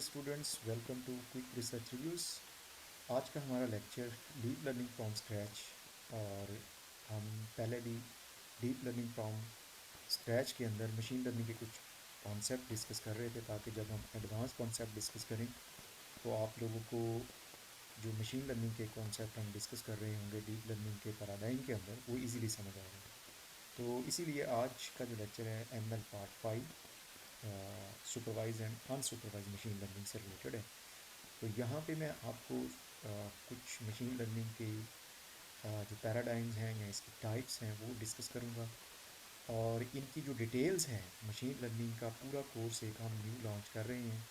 Students, welcome to quick research reviews. आज का हमारा lecture deep learning from scratch. और हम पहले भी डीप लर्निंग फ्रॉम स्क्रैच के अंदर मशीन लर्निंग के कुछ कॉन्सेप्ट डिस्कस कर रहे थे, ताकि जब हम एडवांस कॉन्सेप्ट डिस्कस करें तो आप लोगों को जो मशीन लर्निंग के कॉन्सेप्ट हम डिस्कस कर रहे होंगे डीप लर्निंग के पैराडाइम के अंदर, वो इजीली समझ आ रहे हैं। तो इसीलिए आज का जो लेक्चर है ML part 5, supervise and unsupervise machine learning से रिलेटेड है। तो यहाँ पे मैं आपको कुछ मशीन लर्निंग के जो पैराडाइम्स हैं या इसकी टाइप्स हैं वो डिस्कस करूँगा, और इनकी जो डिटेल्स हैं, मशीन लर्निंग का पूरा कोर्स एक हम न्यू लॉन्च कर रहे हैं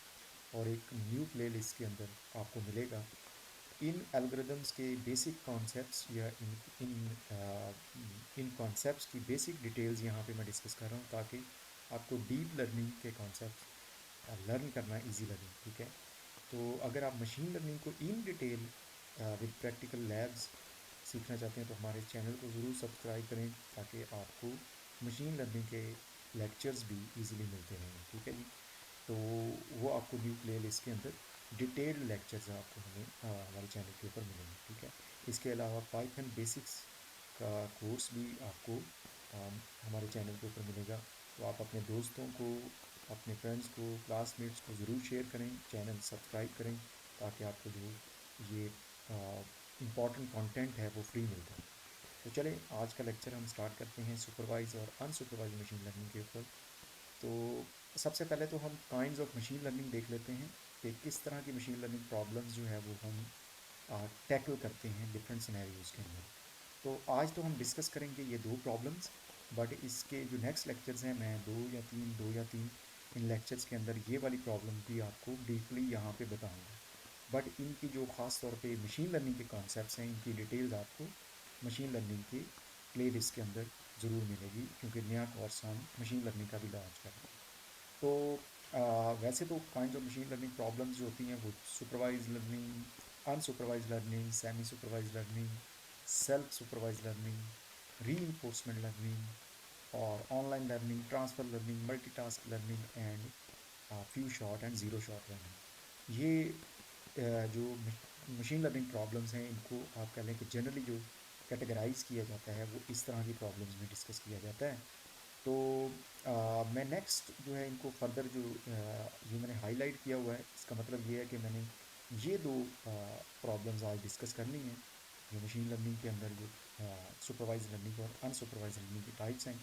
और एक न्यू प्लेलिस्ट के अंदर आपको मिलेगा। इन एल्गोरिदम्स के बेसिक कॉन्सेप्ट्स या इन कॉन्सेप्ट्स की बेसिक डिटेल्स यहाँ पे मैं डिस्कस कर रहा हूँ, ताकि आपको डीप लर्निंग के कॉन्सेप्ट लर्न करना इजी लगे। ठीक है, तो अगर आप मशीन लर्निंग को in detail with practical labs सीखना चाहते हैं तो हमारे चैनल को ज़रूर सब्सक्राइब करें, ताकि आपको मशीन लर्निंग के लेक्चर्स भी इजीली मिलते रहें। ठीक है जी, तो वो आपको न्यू प्ले लिस्ट के अंदर डिटेल्ड लेक्चर्स आपको हमारे चैनल के ऊपर मिलेंगे। ठीक है, इसके अलावा पाइथन बेसिक्स का कोर्स भी आपको हमारे चैनल के ऊपर मिलेगा। तो आप अपने दोस्तों को, अपने फ्रेंड्स को, क्लासमेट्स को ज़रूर शेयर करें, चैनल सब्सक्राइब करें, ताकि आपको जो ये इम्पॉर्टेंट कंटेंट है वो फ्री मिलता है। तो चलें, आज का लेक्चर हम स्टार्ट करते हैं सुपरवाइज और अनसुपरवाइज मशीन लर्निंग के ऊपर। तो सबसे पहले तो हम काइंड्स ऑफ मशीन लर्निंग देख लेते हैं कि किस तरह की मशीन लर्निंग प्रॉब्लम्स जो है वो हम टैकल करते हैं डिफरेंट सिनेरियोज़ के अंदर। तो आज तो हम डिस्कस करेंगे ये दो प्रॉब्लम्स, बट इसके जो नेक्स्ट लेक्चर्स हैं मैं दो या तीन इन लेक्चर्स के अंदर ये वाली प्रॉब्लम भी आपको डीपली यहाँ पे बताऊँगा। बट इनकी जो ख़ास तौर पे मशीन लर्निंग के कॉन्सेप्ट्स हैं, इनकी डिटेल्स आपको मशीन लर्निंग के प्लेलिस्ट के अंदर ज़रूर मिलेगी, क्योंकि नया कोर्स हम मशीन लर्निंग का भी लॉन्च कर रहे हैं। तो वैसे तो kind of machine learning problems जो होती हैं वो supervised learning, unsupervised learning, semi supervised learning, self supervised learning, reinforcement learning और online learning, transfer learning, multitask learning and few shot and zero shot learning, ये जो मशीन लर्निंग प्रॉब्लम्स हैं, इनको आप कह लें कि जनरली जो कैटेगराइज किया जाता है वो इस तरह की प्रॉब्लम्स में डिस्कस किया जाता है। तो मैं नेक्स्ट जो है इनको फर्दर जो मैंने हाईलाइट किया हुआ है, इसका मतलब ये है कि मैंने ये दो प्रॉब्लम्स आज डिस्कस करनी है, जो मशीन लर्निंग के अंदर जो सुपरवाइज लर्निंग और अनसुपरवाइज लर्निंग की टाइप्स हैं।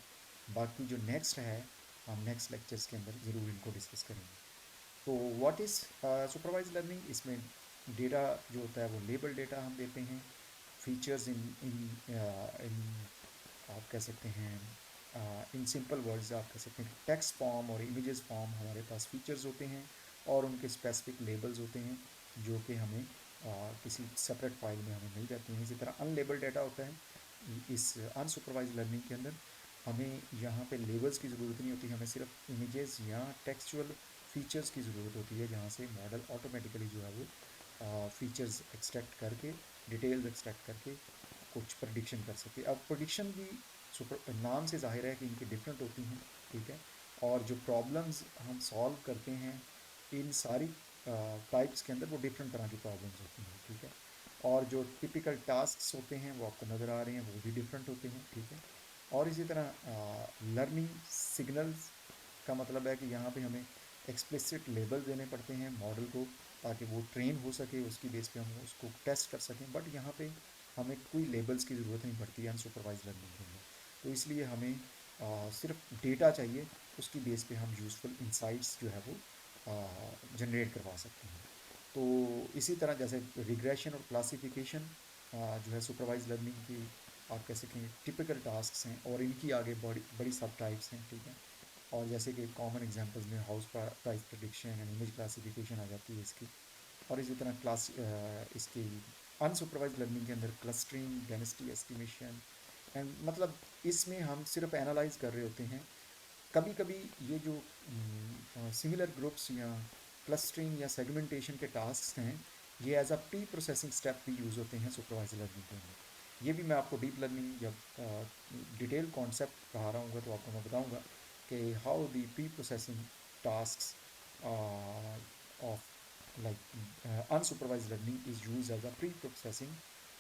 बाकी जो नेक्स्ट है, हम नेक्स्ट लेक्चर्स के अंदर ज़रूर इनको डिस्कस करेंगे। तो व्हाट इज़ सुपरवाइज लर्निंग? इसमें डेटा जो होता है वो लेबल डेटा हम देते हैं। फीचर्स इन इन इन आप कह सकते हैं, इन सिंपल वर्ड्स आप कह सकते हैं टेक्स्ट फॉर्म और इमेजेस फॉर्म हमारे पास फीचर्स होते हैं, और उनके स्पेसिफिक लेबल्स होते हैं जो कि हमें किसी सेपरेट फाइल में हमें मिल जाती हैं। इसी तरह अनलेबल डाटा होता है। इस अनसुपरवाइज लर्निंग के अंदर हमें यहाँ पे लेबल्स की ज़रूरत नहीं होती, हमें सिर्फ इमेजेस या टेक्सचुअल फीचर्स की ज़रूरत होती है, जहाँ से मॉडल ऑटोमेटिकली जो है वो फीचर्स एक्सट्रैक्ट करके, डिटेल्स एक्सट्रैक्ट करके कुछ प्रडिक्शन कर सके। अब प्रडिक्शन भी सुपर नाम से जाहिर है कि इनकी डिफरेंट होती हैं। ठीक है, और जो प्रॉब्लम्स हम सॉल्व करते हैं इन सारी टाइप्स के अंदर, वो डिफरेंट तरह की प्रॉब्लम्स होती हैं। ठीक है, और जो टिपिकल टास्क्स होते हैं वो आपको नज़र आ रहे हैं, वो भी डिफरेंट होते हैं। ठीक है, और इसी तरह लर्निंग सिग्नल्स का मतलब है कि यहाँ पे हमें एक्सप्लिसिट लेबल देने पड़ते हैं मॉडल को, ताकि वो ट्रेन हो सके, उसकी बेस पे हम उसको टेस्ट कर सकें। बट यहाँ पे हमें कोई लेबल्स की ज़रूरत नहीं पड़ती है अनसुपरवाइज लर्निंग के अंदर। तो इसलिए हमें सिर्फ डेटा चाहिए, उसकी बेस पे हम यूज़फुल इंसाइट्स जो है वो जनरेट करवा सकते हैं। तो इसी तरह जैसे रिग्रेशन और क्लासिफिकेशन जो है सुपरवाइज लर्निंग की आप कह सकें टिपिकल टास्क्स हैं, और इनकी आगे बड़ी बड़ी सब टाइप्स हैं। ठीक है, और जैसे कि कॉमन एग्जांपल्स में house price prediction and image classification आ जाती है इसकी। और इसी तरह इसकी अनसुपरवाइज लर्निंग के अंदर क्लस्टरिंग, डेंसिटी एस्टिमेशन एंड, मतलब इसमें हम सिर्फ एनालाइज कर रहे होते हैं। कभी कभी ये जो सिमिलर ग्रुप्स या क्लस्टरिंग या सेगमेंटेशन के टास्क हैं, ये as a pre processing step भी यूज़ होते हैं सुपरवाइज लर्निंग के अंदर। ये भी मैं आपको डीप लर्निंग जब डिटेल कॉन्सेप्ट पढ़ा रहा हूँ तो आपको मैं बताऊँगा कि how the pre processing task of like unsupervised learning is used as a pre-processing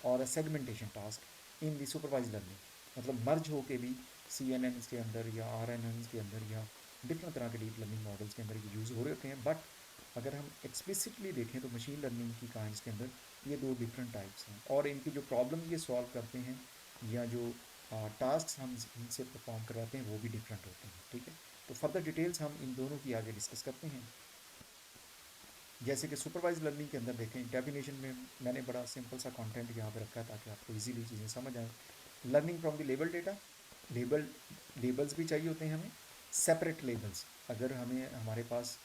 और segmentation task in the supervise learning, मतलब मर्ज हो के भी सी एन एन के अंदर या आर एन एन के अंदर या डिफरेंट तरह के डीप लर्निंग मॉडल्स के अंदर ये यूज़ हो रहे होते हैं। बट अगर हम एक्सप्लिसिटली देखें तो मशीन लर्निंग की काइंड्स के अंदर ये दो डिफरेंट टाइप्स हैं और इनकी जो प्रॉब्लम ये सॉल्व करते हैं या जो टास्क हम इनसे परफॉर्म करवाते हैं वो भी डिफरेंट होते हैं। ठीक है, तो फर्दर डिटेल्स हम इन दोनों की आगे डिस्कस करते हैं। जैसे कि सुपरवाइज लर्निंग के अंदर देखें, डेफिनेशन में मैंने बड़ा सिंपल सा कंटेंट यहाँ पे रखा है ताकि आपको इजीली चीज़ें समझ आए। Learning from the label data, labels भी चाहिए होते हैं हमें, सेपरेट लेबल्स। अगर हमें हमारे पास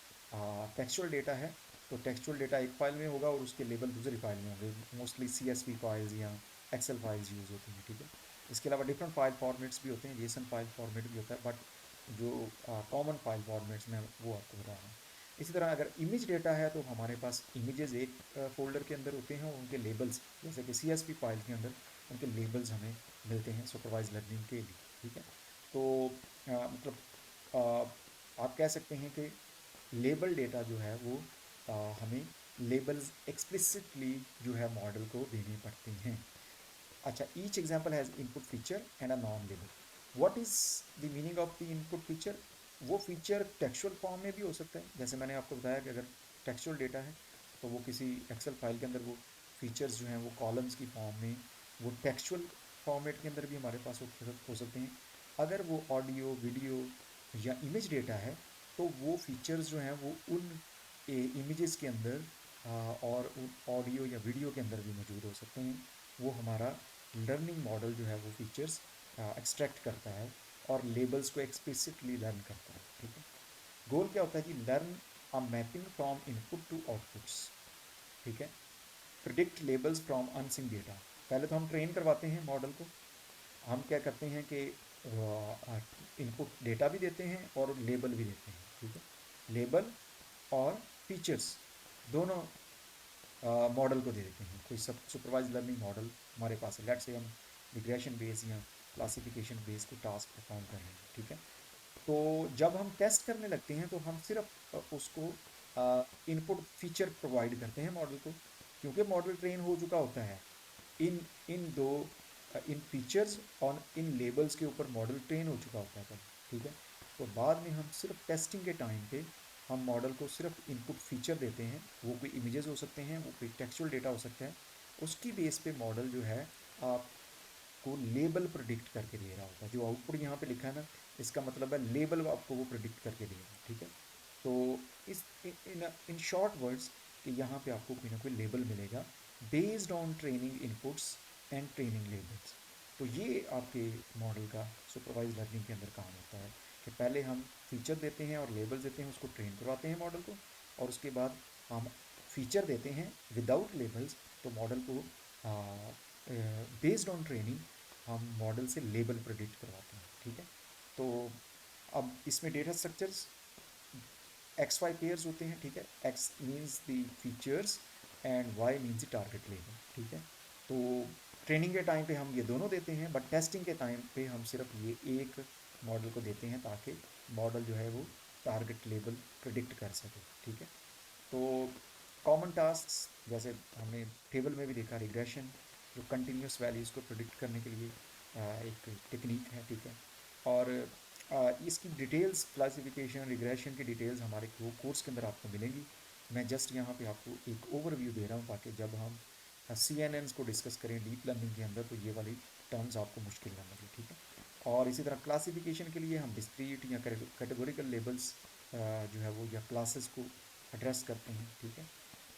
टेक्सचुअल डेटा है तो टेक्सचुअल डेटा एक फाइल में होगा और उसके लेबल दूसरी फाइल में होंगे, मोस्टली CSV फाइल्स या एक्सेल फाइल्स यूज़ होती हैं। ठीक है, इसके अलावा डिफरेंट फाइल फॉर्मेट्स भी होते हैं, जेसन फाइल फॉर्मेट भी होता है, बट जो कॉमन फाइल फॉर्मेट्स में वो आपको बता रहा हूँ। इसी तरह अगर इमेज डेटा है तो हमारे पास इमेजेस एक फोल्डर के अंदर होते हैं और उनके लेबल्स, जैसे कि CSV फाइल के अंदर उनके लेबल्स हमें मिलते हैं सुपरवाइज लर्निंग के लिए। ठीक है, तो मतलब आप कह सकते हैं कि लेबल डेटा जो है वो हमें लेबल्स एक्सप्लिसिटली जो है मॉडल को देने पड़ते हैं। अच्छा, each example has input feature and a non label. What is the meaning of the input feature? वो फीचर टेक्सचुअल फॉर्म में भी हो सकता है, जैसे मैंने आपको बताया कि अगर टेक्सचुअल डेटा है तो वो किसी एक्सेल फाइल के अंदर वो फीचर्स जो हैं वो कॉलम्स की फॉर्म में, वो टेक्सचुअल फॉर्मेट के अंदर भी हमारे पास हो सकते हैं। अगर वो ऑडियो, वीडियो या इमेज डेटा है तो वो फीचर्स जो हैं वो उन इमेजेस के अंदर और उन ऑडियो या वीडियो के अंदर भी मौजूद हो सकते हैं। वो हमारा लर्निंग मॉडल जो है वो फीचर्स एक्सट्रैक्ट करता है और लेबल्स को एक्सप्लिसिटली लर्न करता है। ठीक है, गोल क्या होता है कि learn a mapping from input to outputs. ठीक है, predict labels from unseen data. पहले तो हम ट्रेन करवाते हैं मॉडल को, हम क्या करते हैं कि इनपुट डेटा भी देते हैं और लेबल भी देते हैं। ठीक है, लेबल और फीचर्स दोनों मॉडल को दे देते हैं। कोई सब सुपरवाइज लर्निंग मॉडल हमारे पास है, लेट से हम रिग्रेशन बेस या क्लासिफिकेशन बेस को टास्क परफॉर्म कर रहे हैं। ठीक है, तो जब हम टेस्ट करने लगते हैं तो हम सिर्फ उसको इनपुट फीचर प्रोवाइड करते हैं मॉडल को, क्योंकि मॉडल ट्रेन हो चुका होता है इन इन दो इन फीचर्स और इन लेबल्स के ऊपर मॉडल ट्रेन हो चुका होता है पहले। ठीक है, तो बाद में हम सिर्फ टेस्टिंग के टाइम पे हम मॉडल को सिर्फ इनपुट फीचर देते हैं, वो कोई इमेजेस हो सकते हैं, वो कोई टेक्सचुअल डेटा हो सकता है। उसकी बेस पे मॉडल जो है आपको लेबल प्रिडिक्ट करके दे रहा होता है। जो आउटपुट यहाँ पे लिखा है ना, इसका मतलब है लेबल आपको वो प्रिडिक्ट करके देगा। ठीक है, तो इस इन शॉर्ट वर्ड्स कि यहाँ पे आपको कोई ना कोई लेबल मिलेगा based on training inputs and training labels. तो ये आपके मॉडल का सुपरवाइज लर्निंग के अंदर काम होता है कि पहले हम फीचर देते हैं और लेबल्स देते हैं, उसको ट्रेन करवाते हैं मॉडल को, और उसके बाद हम फीचर देते हैं विदाउट लेबल्स, तो मॉडल को बेस्ड ऑन ट्रेनिंग हम मॉडल से लेबल प्रेडिक्ट करवाते हैं। ठीक है, तो अब इसमें data structures X Y pairs होते हैं। ठीक है, X means the features and Y means the target label. ठीक है, तो ट्रेनिंग के टाइम पे हम ये दोनों देते हैं, बट टेस्टिंग के टाइम पे हम सिर्फ ये एक मॉडल को देते हैं ताकि मॉडल जो है वो टारगेट लेबल प्रिडिक्ट कर सके। ठीक है, तो कॉमन टास्क्स जैसे हमने टेबल में भी देखा, रिग्रेशन जो कंटिन्यूस वैल्यूज़ को प्रिडिक्ट करने के लिए एक टेक्निक है। ठीक है, और इसकी डिटेल्स, क्लासिफिकेशन, रिग्रेशन की डिटेल्स हमारे कोर्स के अंदर आपको मिलेंगी। मैं जस्ट यहाँ पे आपको एक ओवरव्यू दे रहा हूँ ताकि जब हम CNNs को डिस्कस करें डीप लर्निंग के अंदर तो ये वाली टर्म्स आपको मुश्किल ना लगे। ठीक है, और इसी तरह क्लासिफिकेशन के लिए हम डिस्क्रीट या कैटेगोरिकल लेबल्स जो है वो या क्लासेस को एड्रेस करते हैं। ठीक है,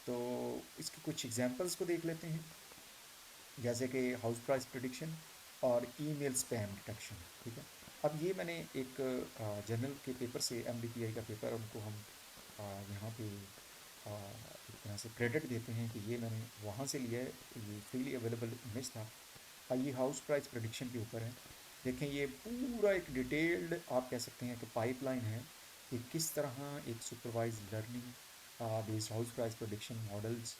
तो इसके कुछ एग्जांपल्स को देख लेते हैं, जैसे कि हाउस प्राइस प्रिडिक्शन और ईमेल स्पैम डिटेक्शन। ठीक है, अब ये मैंने एक जर्नल के पेपर से, MDPI का पेपर, उनको हम यहाँ पे एक तरह से क्रेडिट देते हैं कि ये मैंने वहाँ से लिया है, ये फ्रीली अवेलेबल इमेज था। ये हाउस प्राइस प्रिडिक्शन के ऊपर है। देखें, ये पूरा एक डिटेल्ड आप कह सकते हैं कि पाइपलाइन है कि किस तरह एक supervise learning based house price prediction models,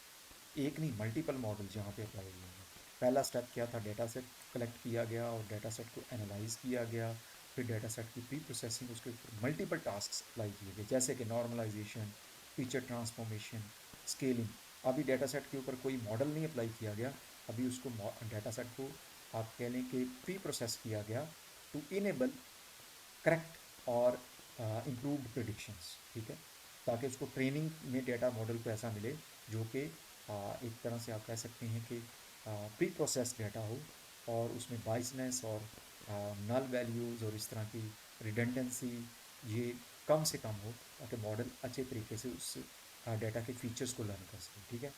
एक नहीं मल्टीपल मॉडल्स यहाँ पे अप्लाई हुए हैं। पहला स्टेप क्या था, डेटा सेट कलेक्ट किया गया और डेटा सेट को एनालाइज किया गया, फिर डेटा सेट की प्री प्रोसेसिंग, उसके ऊपर मल्टीपल टास्क अप्लाई किए गए, जैसे कि नॉर्मलाइजेशन, फीचर ट्रांसफॉर्मेशन, स्केलिंग, अभी डेटा सेट के ऊपर कोई मॉडल नहीं अप्लाई किया गया, अभी उसको डेटा सेट को आप कह लें कि प्री प्रोसेस किया गया टू इनेबल करेक्ट और इम्प्रूव्ड प्रिडिक्शंस, ठीक है, ताकि उसको ट्रेनिंग में डेटा मॉडल को ऐसा मिले जो कि एक तरह से आप कह सकते हैं कि प्री प्रोसेस डेटा हो और उसमें बाइसनेस और नल वैल्यूज़ और इस तरह की रिडेंडेंसी ये कम से कम हो, ताकि मॉडल अच्छे तरीके से उस डेटा के फीचर्स को लर्न कर सके, ठीक है।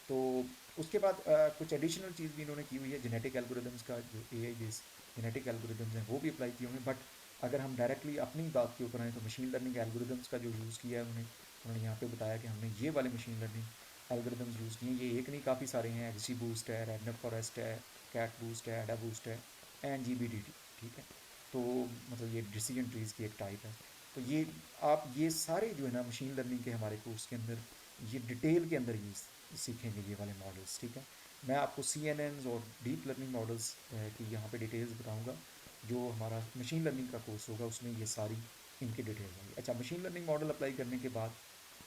तो उसके बाद कुछ एडिशनल चीज़ भी इन्होंने की हुई है, जेनेटिक एल्गोरिदम्स का जो एआई बेस्ड जेनेटिक एल्गोरिदम्स हैं वो भी अप्लाई किए होंगे। बट अगर हम डायरेक्टली अपनी बात के ऊपर आएँ तो मशीन लर्निंग एल्गोरिदम्स का जो यूज़ किया है उन्होंने यहाँ पे बताया कि हमने ये वाले मशीन लर्निंग एल्गोरिदम्स यूज़ किए हैं। ये एक नहीं, काफ़ी सारे हैं, एक्सी बूस्ट है, रेडनर फॉरेस्ट है, कैट बूस्ट है, एडा बूस्ट है, एंड जीबीडीटी, ठीक है। तो मतलब ये डिसीजन ट्रीज़ की एक टाइप है। तो ये आप ये सारे जो है ना मशीन लर्निंग के हमारे कोर्स के अंदर ये डिटेल के अंदर ये सीखेंगे ये वाले मॉडल्स, ठीक है। मैं आपको सी एन एन्स और डीप लर्निंग मॉडल्स की यहाँ पे डिटेल्स बताऊँगा। जो हमारा मशीन लर्निंग का कोर्स होगा उसमें ये सारी इनकी डिटेल होंगी। अच्छा, मशीन लर्निंग मॉडल अप्लाई करने के बाद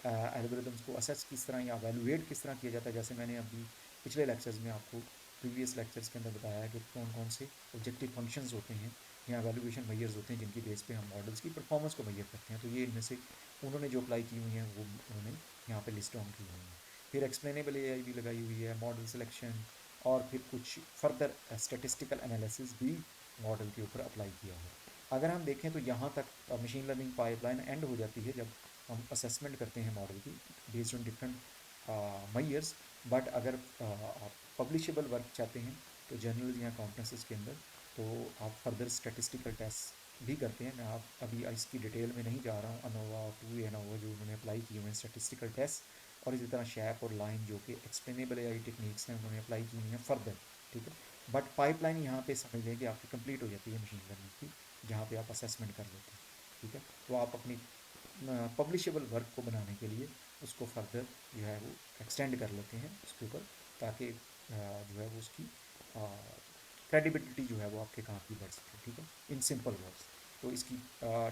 एल्गोरिदम्स को असेस किस तरह या वैल्यूएट किस तरह किया जाता है, जैसे मैंने अभी पिछले लेक्चर्स में आपको प्रीवियस लेक्चर्स के अंदर बताया है कि कौन कौन से ऑब्जेक्टिव फंक्शंस होते हैं या वैल्यूएशन मैयर्स होते हैं जिनकी बेस पे हम मॉडल्स की परफॉर्मेंस को मैयर करते हैं। तो ये इनमें से उन्होंने जो अप्लाई की हुई हैं वो उन्होंने यहाँ पे लिस्ट डाउन की हुई हैं। फिर एक्सप्लेनेबल एआई भी लगाई हुई है, मॉडल सिलेक्शन और फिर कुछ फर्दर स्टेटिस्टिकल एनालिसिस भी मॉडल के ऊपर अप्लाई किया हुआ है। अगर हम देखें तो यहाँ तक मशीन लर्निंग पाइपलाइन एंड हो जाती है जब हम असेसमेंट करते हैं मॉडल की based on different measures. But अगर आप पब्लिशेबल वर्क चाहते हैं तो जर्नल्स या कॉन्फ्रेंसेस के अंदर तो आप फर्दर स्टेटिस्टिकल टेस्ट भी करते हैं। मैं आप अभी इसकी डिटेल में नहीं जा रहा हूँ। अनोवा, टू अनोवा जो उन्होंने अप्लाई किए हुए हैं स्टेटिस्टिकल टेस्ट, और इसी तरह शैप और लाइन जो कि एक्सप्लेनेबल एआई टेक्निक्स हैं उन्होंने अप्लाई की हुई हैं फर्दर, ठीक है। बट पाइपलाइन यहाँ पे समझ लें कि आपकी कंप्लीट हो जाती है मशीन लर्निंग की, जहाँ पे आप असेसमेंट कर लेते हैं, ठीक है। तो आप अपनी पब्लिशेबल वर्क को बनाने के लिए उसको फर्दर जो है वो एक्सटेंड कर लेते हैं उसके ऊपर, ताकि जो है वो उसकी क्रेडिबिलिटी जो है वो आपके काम की बढ़ सके, ठीक है, इन सिंपल वर्ड्स। तो इसकी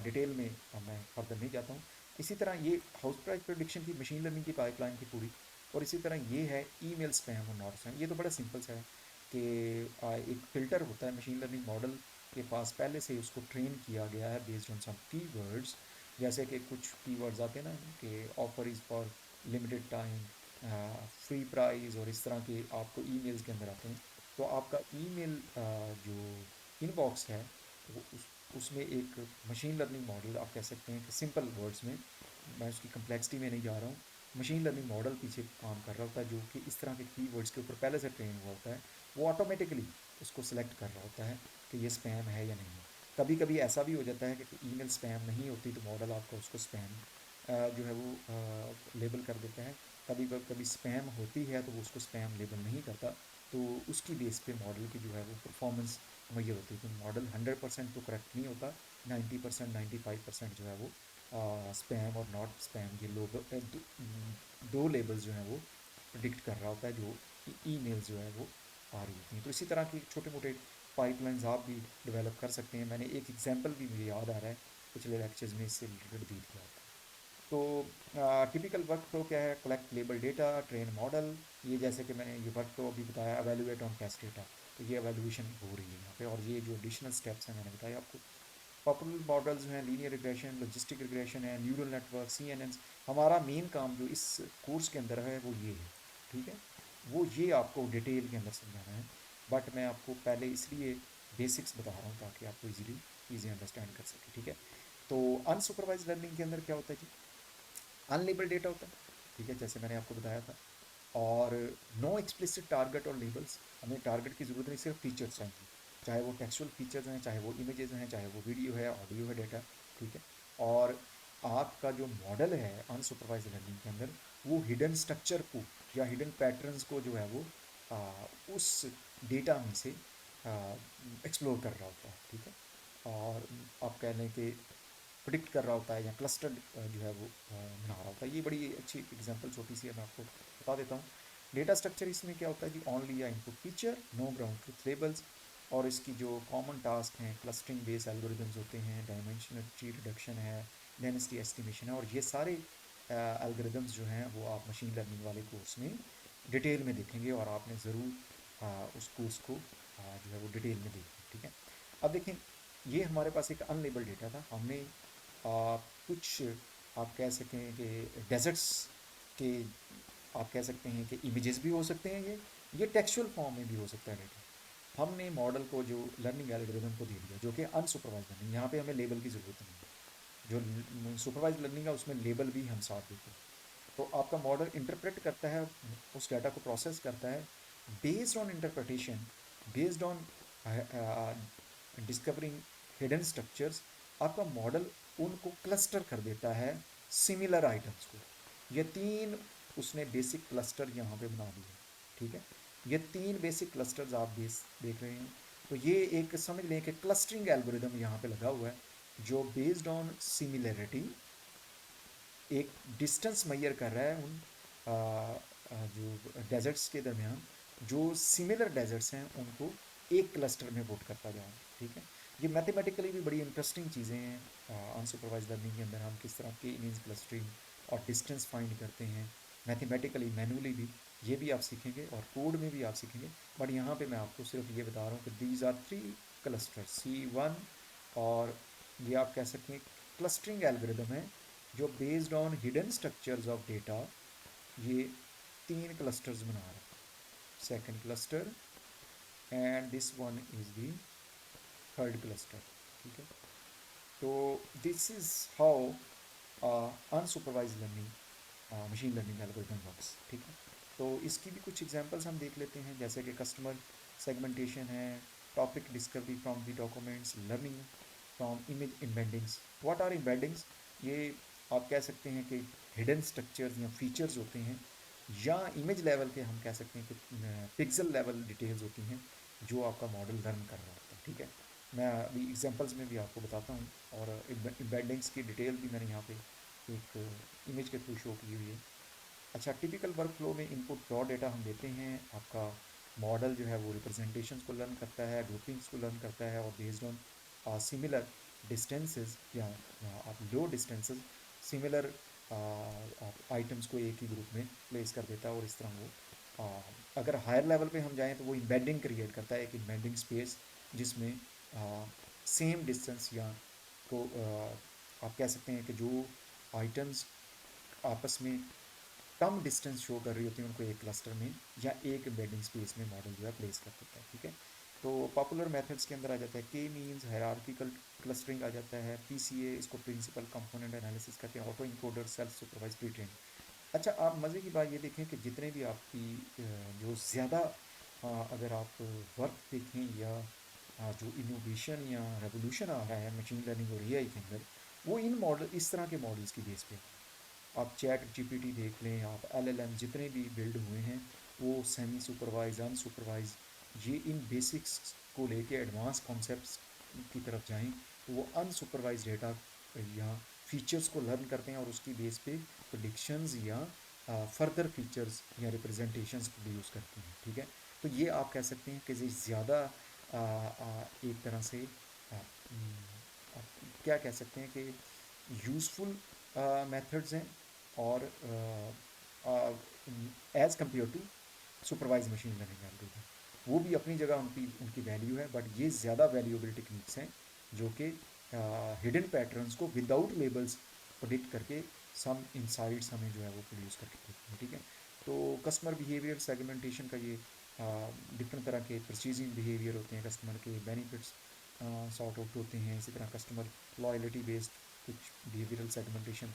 डिटेल में मैं फर्दर नहीं जाता हूँ। इसी तरह ये हाउस प्राइस प्रेडिक्शन की मशीन लर्निंग की पाइपलाइन थी पूरी। और इसी तरह ये है ईमेल स्पैम और नॉट स्पैम। ये तो बड़ा सिंपल सा है कि एक फ़िल्टर होता है मशीन लर्निंग मॉडल के पास, पहले से ही उसको ट्रेन किया गया है बेस्ड ऑन सम कीवर्ड्स। जैसे कि कुछ कीवर्ड्स आते हैं ना कि offer is for limited time, free price और इस तरह के आपको ईमेल्स के अंदर आते हैं। तो आपका ईमेल जो इनबॉक्स है वो उसमें एक मशीन लर्निंग मॉडल आप कह सकते हैं कि सिंपल वर्ड्स में, मैं उसकी कम्प्लेक्सिटी में नहीं जा रहा हूँ, मशीन लर्निंग मॉडल पीछे काम कर रहा होता है जो कि इस तरह के कीवर्ड्स के ऊपर पहले से ट्रेन हुआ होता है। वो ऑटोमेटिकली उसको सिलेक्ट कर रहा होता है कि ये स्पैम है या नहीं है। कभी कभी ऐसा भी हो जाता है कि ईमेल स्पैम नहीं होती तो मॉडल आपका उसको स्पैम जो है वो लेबल कर देता है। कभी कभी स्पैम होती है तो वो उसको स्पैम लेबल नहीं करता। तो उसकी बेस पे मॉडल की जो है वो परफॉर्मेंस मैयर होती है। तो मॉडल 100% तो करेक्ट नहीं होता, 90% 95% जो है वो स्पैम और नॉट स्पैम ये लोग दो लेबल्स जो हैं वो प्रिडिक्ट कर रहा होता है जो ईमेल्स जो है वो आ रही होती हैं। तो इसी तरह की छोटे मोटे पाइपलाइंस आप भी डेवलप कर सकते हैं। मैंने एक एग्जांपल भी मुझे याद आ रहा है पिछले लेक्चर्स में इससे रिलेटेड दी थी आपको। तो टिपिकल वर्क फ्लो क्या है? Collect label data, train model, ये जैसे कि मैंने ये वर्क फ्लो अभी बताया, एवेलुएट ऑन टेस्ट डेटा। तो ये एवेलुएशन हो रही है यहाँ पे, और ये जो एडिशनल स्टेप्स हैं मैंने बताया आपको। पॉपुलर मॉडल्स हैं, लीनियर रिग्रेशन, लॉजिस्टिक रिग्रेशन है, neural network, C N N. हमारा मेन काम जो इस कोर्स के अंदर है वो ये है, ठीक है। वो ये आपको डिटेल के अंदर समझाना है। बट मैं आपको पहले इसलिए बेसिक्स बता रहा हूँ ताकि आपको ईजी अंडरस्टैंड कर सके, ठीक है। तो अनसुपरवाइज लर्निंग के अंदर क्या होता है जी? अनलेबल डेटा होता है, ठीक है, जैसे मैंने आपको बताया था। और नो एक्सप्लिसिट टारगेट और लेबल्स, हमें टारगेट की ज़रूरत नहीं, सिर्फ फीचर्स चाहिए। चाहे वो टेक्सुअल फीचर्स हैं, चाहे वो इमेजेस हैं, चाहे वो वीडियो है, ऑडियो है, डेटा, ठीक है। और आपका जो मॉडल है अनसुपरवाइज लर्निंग के अंदर वो हिडन स्ट्रक्चर को या हिडन पैटर्न्स को जो है वो उस डेटा में से एक्सप्लोर कर रहा होता है, ठीक है। और आप कह लें कि प्रिडिक्ट कर रहा होता है या क्लस्टर जो है वो बना रहा होता है। ये बड़ी अच्छी एग्जांपल छोटी सी है, मैं आपको बता देता हूँ। डेटा स्ट्रक्चर इसमें क्या होता है जी? ओनली या input feature, no ground truth labels. और इसकी जो कॉमन टास्क हैं, क्लस्टरिंग बेस एल्गोरिदम्स होते हैं, डायमेंशनल ट्री रिडक्शन है, डेंसिटी एस्टिमेशन है, और ये सारे एल्गोरिदम्स जो हैं वो आप मशीन लर्निंग वाले कोर्स में डिटेल में देखेंगे, और आपने ज़रूर उस कोर्स को जो है वो डिटेल में देखना, ठीक है। अब देखें, ये हमारे पास एक अनलेबल डेटा था। हमने कुछ, आप कह सकें कि डेजर्ट्स के, आप कह सकते हैं कि इमेजेस भी हो सकते हैं, ये टेक्सचुअल फॉर्म में भी हो सकता है डेटा। हमने मॉडल को, जो लर्निंग एल्गोरिदम को दे दिया, जो कि अनसुपरवाइज लर्निंग, यहाँ पे हमें लेबल की ज़रूरत नहीं है। जो सुपरवाइज लर्निंग है उसमें लेबल भी हम साथ देते हैं। तो आपका मॉडल इंटरप्रेट करता है, उस डाटा को प्रोसेस करता है, based on interpretation, based on discovering hidden structures. आपका मॉडल उनको क्लस्टर कर देता है, सिमिलर आइटम्स को। ये तीन उसने बेसिक क्लस्टर यहाँ पे बना दिए, ठीक है। ये तीन बेसिक क्लस्टर्स आप देख रहे हैं। तो ये एक समझ लें कि क्लस्टरिंग एल्गोरिदम यहाँ पे लगा हुआ है, जो बेस्ड ऑन सिमिलरिटी एक डिस्टेंस मैयर कर रहा है उन जो डेजर्ट्स के दरमियान। जो सिमिलर डेजर्ट्स हैं उनको एक क्लस्टर में पुट करता जा रहा है, ठीक है। ये मैथमेटिकली भी बड़ी इंटरेस्टिंग चीज़ें हैं। अनसुपरवाइज लर्निंग के अंदर हम किस तरह के इमेज क्लस्टरिंग और डिस्टेंस फाइंड करते हैं, मैथमेटिकली, मैनुअली भी, ये भी आप सीखेंगे, और कोड में भी आप सीखेंगे। बट यहाँ पे मैं आपको सिर्फ ये बता रहा हूँ कि these are three cluster C1, और ये आप कह सकते हैं क्लस्टरिंग एल्गोरिदम है, जो based on hidden structures of data ये तीन क्लस्टर्स बना रहा है। Second cluster, and this one is the third cluster, ठीक है। तो this is how unsupervise learning machine learning algorithm works, ठीक है। तो इसकी भी कुछ एग्जांपल्स हम देख लेते हैं, जैसे कि कस्टमर सेगमेंटेशन है, topic discovery from the documents, learning from image embeddings. What are embeddings? ये आप कह सकते हैं कि हिडन स्ट्रक्चर्स या फीचर्स होते हैं, या इमेज लेवल के हम कह सकते हैं कि पिक्सल लेवल डिटेल्स होती हैं, जो आपका मॉडल लर्न कर रहा होता है, ठीक है। मैं अभी एग्जांपल्स में भी आपको बताता हूँ, और एम्बेडिंग्स की डिटेल भी मैंने यहाँ पे एक इमेज के थ्रू शो की हुई है। अच्छा, टिपिकल वर्क फ्लो में इनपुट रॉ डेटा हम देते हैं, आपका मॉडल जो है वो रिप्रेजेंटेशंस को लर्न करता है, ग्रुपिंग्स को लर्न करता है, और बेस्ड ऑन सिमिलर डिस्टेंसेस, या आप लो डिस्टेंसेस, सिमिलर आइटम्स को एक ही ग्रुप में प्लेस कर देता है, और इस तरह वो अगर हायर लेवल पे हम जाएं तो वो इम्बेडिंग क्रिएट करता है, एक इम्बेडिंग स्पेस, जिसमें सेम डिस्टेंस या को आप कह सकते हैं कि जो आइटम्स आपस में कम डिस्टेंस शो कर रही होती हैं, उनको एक क्लस्टर में या एक एम्बेडिंग स्पेस में मॉडल जो है प्लेस कर देता है, ठीक है। तो पॉपुलर मेथड्स के अंदर आ जाता है के मीन्स, हायरार्किकल क्लस्टरिंग आ जाता है, PCA, इसको प्रिंसिपल कंपोनेंट एनालिसिस कहते हैं, auto encoder, self supervised pre train. अच्छा, आप मज़े की बात ये देखें कि जितने भी आपकी जो ज़्यादा अगर आप वर्क देखें, या जो इनोवेशन या रेवोल्यूशन आ रहा है मशीन लर्निंग और AI के अंदर, वो इन मॉडल, इस तरह के मॉडल्स की बेस पे। आप चैट GPT देख लें, आप LLM जितने भी बिल्ड हुए हैं, वो सेमी सुपरवाइज, अनसुपरवाइज, ये इन बेसिक्स को लेके एडवांस कॉन्सेप्ट्स की तरफ जाएं, तो वो अनसुपरवाइज डेटा या फीचर्स को लर्न करते हैं, और उसकी बेस पे प्रेडिक्शंस या फर्दर फीचर्स या रिप्रेजेंटेशंस प्रोड्यूस करते हैं, ठीक है। तो ये आप कह सकते हैं कि ये ज़्यादा एक तरह से आप क्या कह सकते हैं कि यूज़फुल मेथड्स हैं, और as compare to supervise machine learning algorithm. वो भी अपनी जगह उनकी उनकी वैल्यू है, बट ये ज़्यादा वैल्यूएबल टेक्निक्स हैं, जो कि हिडन पैटर्न्स को विदाउट लेबल्स प्रोडिक्ट करके सम इंसाइट्स हमें जो है वो प्रोड्यूस करके देती हैं, ठीक है। तो कस्टमर बिहेवियर सेगमेंटेशन का ये डिफरेंट तरह के परचेजिंग बिहेवियर होते हैं, कस्टमर के बेनिफिट्स सॉर्ट आउट होते हैं, इसी तरह कस्टमर लॉयल्टी बेस्ड कुछ बिहेवियरल सेगमेंटेशन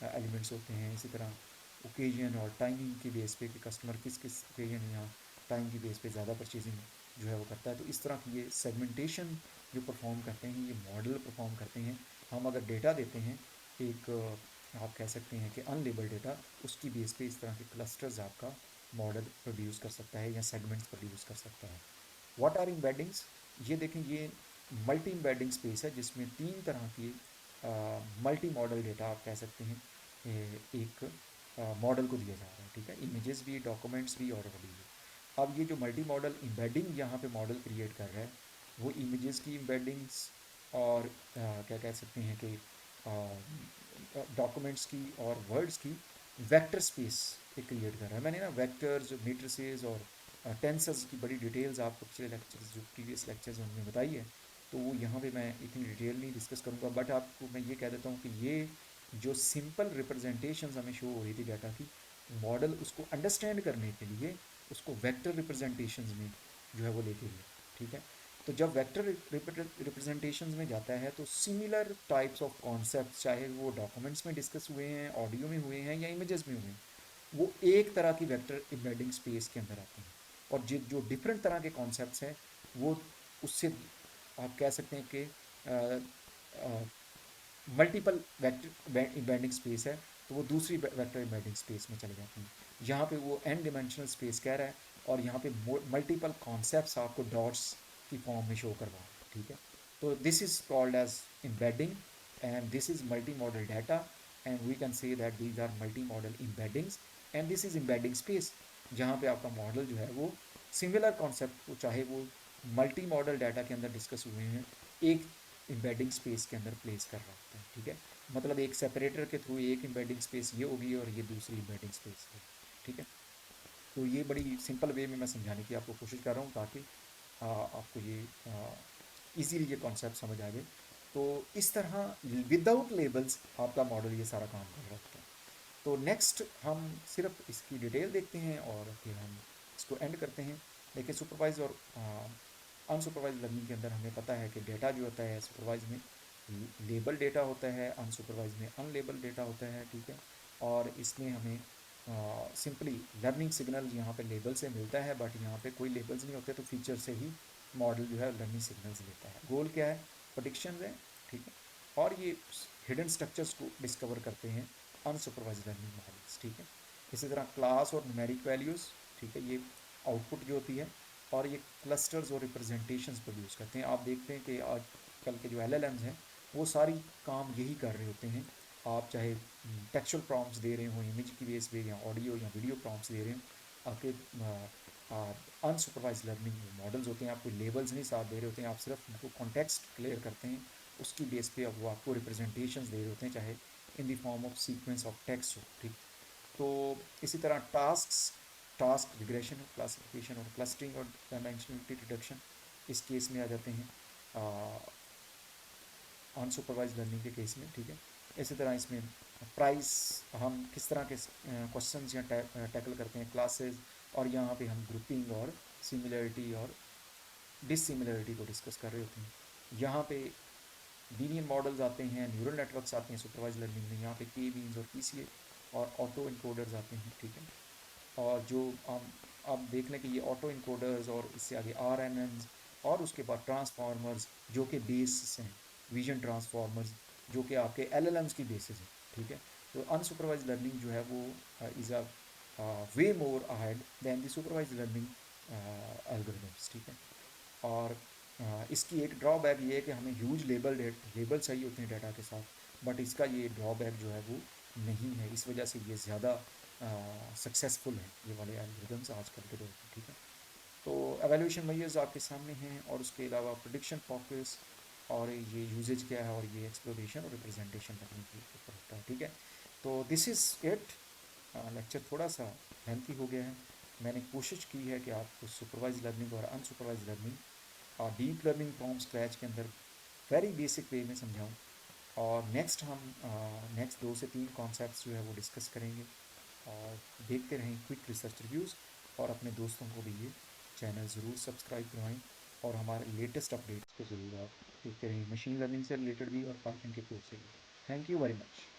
एलिमेंट्स होते हैं, इसी तरह ओकेजन और टाइमिंग की बेस पे कि कस्टमर किस किस ओकेजन या टाइम की बेस पे ज़्यादा परचेजिंग जो है वो करता है। तो इस तरह की ये सेगमेंटेशन जो परफॉर्म करते हैं, ये मॉडल परफॉर्म करते हैं। हम अगर डेटा देते हैं, एक आप कह सकते हैं कि अनलेबल डेटा, उसकी बेस पे इस तरह के क्लस्टर्स आपका मॉडल प्रोड्यूस कर सकता है, या सेगमेंट्स प्रोड्यूस कर सकता है। What are embeddings? ये देखें, ये मल्टी एम्बेडिंग स्पेस है, जिसमें तीन तरह की मल्टी मॉडल डेटा आप कह सकते हैं एक मॉडल को दिया जा रहा है, ठीक है। इमेजेस भी, डॉक्यूमेंट्स भी, और ऑडियो भी। अब ये जो मल्टी मॉडल एम्बेडिंग यहाँ पे मॉडल क्रिएट कर रहा है, वो इमेजेस की एम्बेडिंग्स, और क्या कह सकते हैं कि डॉक्यूमेंट्स की और वर्ड्स की वेक्टर स्पेस एक क्रिएट कर रहा है। मैंने ना वेक्टर्स, मैट्रिसेस और टेंसर्स की बड़ी डिटेल्स आपको पिछले लेक्चर्स, जो प्रीवियस लेक्चर्स हैं उनमें बताई है, तो वो यहाँ पे मैं इतनी डिटेल नहीं डिस्कस करूँगा, बट आपको मैं ये कह देता हूँ कि ये जो सिंपल रिप्रेजेंटेशंस हमें शो हो रही थी डाटा की, मॉडल उसको अंडरस्टैंड करने के लिए उसको वेक्टर रिप्रेजेंटेशंस में जो है वो लेके गया, ठीक है। तो जब वेक्टर रिप्रेजेंटेशंस में जाता है तो सिमिलर टाइप्स ऑफ कॉन्सेप्ट, चाहे वो डॉक्यूमेंट्स में डिस्कस हुए हैं, ऑडियो में हुए हैं या इमेजेस में हुए हैं, वो एक तरह की वेक्टर एम्बेडिंग स्पेस के अंदर आते हैं। और जो डिफरेंट तरह के कॉन्सेप्ट्स हैं वो उससे आप कह सकते हैं कि मल्टीपल वेक्टर एम्बेडिंग स्पेस है, तो वो दूसरी वेक्टर एम्बेडिंग स्पेस में चले जाते हैं। यहाँ पे वो एन डिमेंशनल स्पेस कह रहा है और यहाँ पे मल्टीपल कॉन्सेप्ट्स आपको डॉट्स की फॉर्म में शो करवा रहा है, ठीक है। तो this is called as embedding and this is multi model data and we can say that these are multi model embeddings and this is embedding space, जहाँ पे आपका मॉडल जो है वो सिमिलर कॉन्सेप्ट को, चाहे वो मल्टी मॉडल डाटा के अंदर डिस्कस हुए हैं, एक एम्बेडिंग स्पेस के अंदर प्लेस कर रहा होता है, ठीक है। मतलब एक सेपरेटर के थ्रू एक एम्बेडिंग स्पेस ये होगी और ये दूसरी एम्बेडिंग स्पेस है, ठीक है। तो ये बड़ी सिंपल वे में मैं समझाने की आपको कोशिश कर रहा हूँ ताकि आपको ये इजीली ये कॉन्सेप्ट समझ आ जाए। तो इस तरह विदाउट लेबल्स आपका मॉडल ये सारा काम कर रहा होता है। तो नेक्स्ट हम सिर्फ इसकी डिटेल देखते हैं और फिर हम इसको एंड करते हैं। देखिए सुपरवाइज और अनसुपरवाइज लर्निंग के अंदर हमें पता है कि डेटा जो होता है सुपरवाइज में लेबल डेटा होता है, अनसुपरवाइज में अनलेबल डेटा होता है, ठीक है। और इसमें हमें सिंपली लर्निंग सिग्नल यहाँ पे लेबल से मिलता है, बट यहाँ पे कोई लेबल्स नहीं होते, तो फीचर से ही मॉडल जो है लर्निंग सिग्नल्स लेता है। गोल क्या है? प्रेडिक्शन है, ठीक है। और ये हिडन स्ट्रक्चर्स को डिस्कवर करते हैं अनसुपरवाइज लर्निंग मॉडल्स, ठीक है। इसी तरह क्लास और न्यूमेरिक वैल्यूज़, ठीक है, ये आउटपुट जो होती है, और ये क्लस्टर्स और रिप्रेजेंटेशंस प्रोड्यूस करते हैं। आप देखते हैं कि आजकल के जो एलएलएम्स हैं वो सारी काम यही कर रहे होते हैं। आप चाहे टेक्सचुअल प्रॉम्प्ट्स दे रहे हो इमेज की बेस पे, या ऑडियो या वीडियो प्रॉम्प्ट्स दे रहे हो, आपके अनसुपरवाइज लर्निंग मॉडल्स होते हैं, आपको लेबल्स नहीं साथ दे रहे होते हैं, आप सिर्फ उनको कॉन्टेक्स्ट क्लियर करते हैं, उसकी बेस पे अब वो आपको रिप्रेजेंटेशंस दे रहे होते हैं, चाहे in the form of sequence of text हो, ठीक। तो इसी तरह टास्क रिग्रेशन, क्लासिफिकेशन और क्लस्टरिंग और डायमेंशनलिटी रिडक्शन इस केस में आ जाते हैं अनसुपरवाइज लर्निंग के केस में, ठीक है। इसी तरह इसमें प्राइस, हम किस तरह के क्वेश्चन या टैकल करते हैं, क्लासेस, और यहाँ पे हम ग्रुपिंग और सिमिलरिटी और डिसिमिलरिटी को डिस्कस कर रहे होते हैं। यहाँ पे लीनियर मॉडल्स आते हैं, न्यूरल नेटवर्क्स आते हैं सुपरवाइज लर्निंग में, यहाँ पे के मीन्स और पीसीए और ऑटो इनकोडर्स आते हैं, ठीक है। और जो आप देख लें कि ये ऑटो इनकोडर्स और इससे आगे आरएनएन्स और उसके बाद ट्रांसफार्मर्स जो कि बेस हैं, विजन ट्रांसफार्मर्स जो कि आपके एलएलएम्स की बेसिस है, ठीक है। तो अनसुपरवाइज लर्निंग जो है वो is a way more ahead than the supervise learning algorithms, ठीक है। और इसकी एक ड्रॉबैक ये है कि हमें ह्यूज लेबल चाहिए होते हैं डाटा के साथ, बट इसका ये ड्रॉबैक जो है वो नहीं है, इस वजह से ये ज़्यादा सक्सेसफुल है ये वाले एल्गोरिथम्स आजकल के दौर में, ठीक है। तो एवेल्यूशन मेजर्स आपके सामने हैं, और उसके अलावा प्रेडिक्शन फोकस, और ये यूजेज क्या है, और ये एक्सप्लोरेशन और रिप्रेजेंटेशन टेक्निक के ऊपर होता है, ठीक है। तो दिस इज़ इट। लेक्चर थोड़ा सा लेंथी हो गया है। मैंने कोशिश की है कि आपको सुपरवाइज लर्निंग और अनसुपरवाइज लर्निंग और डीप लर्निंग फ्रॉम स्क्रैच के अंदर वेरी बेसिक वे में समझाऊँ। और नेक्स्ट हम नेक्स्ट 2 से 3 कॉन्सेप्ट्स जो है वो डिस्कस करेंगे, और देखते रहें क्विक रिसर्च रिव्यूज़, और अपने दोस्तों को भी ये चैनल ज़रूर सब्सक्राइब करवाएं, और हमारे लेटेस्ट अपडेट्स को ज़रूर आप देखते रहें, मशीन लर्निंग से रिलेटेड भी और पाइथन के कोर्स से भी। Thank you very much.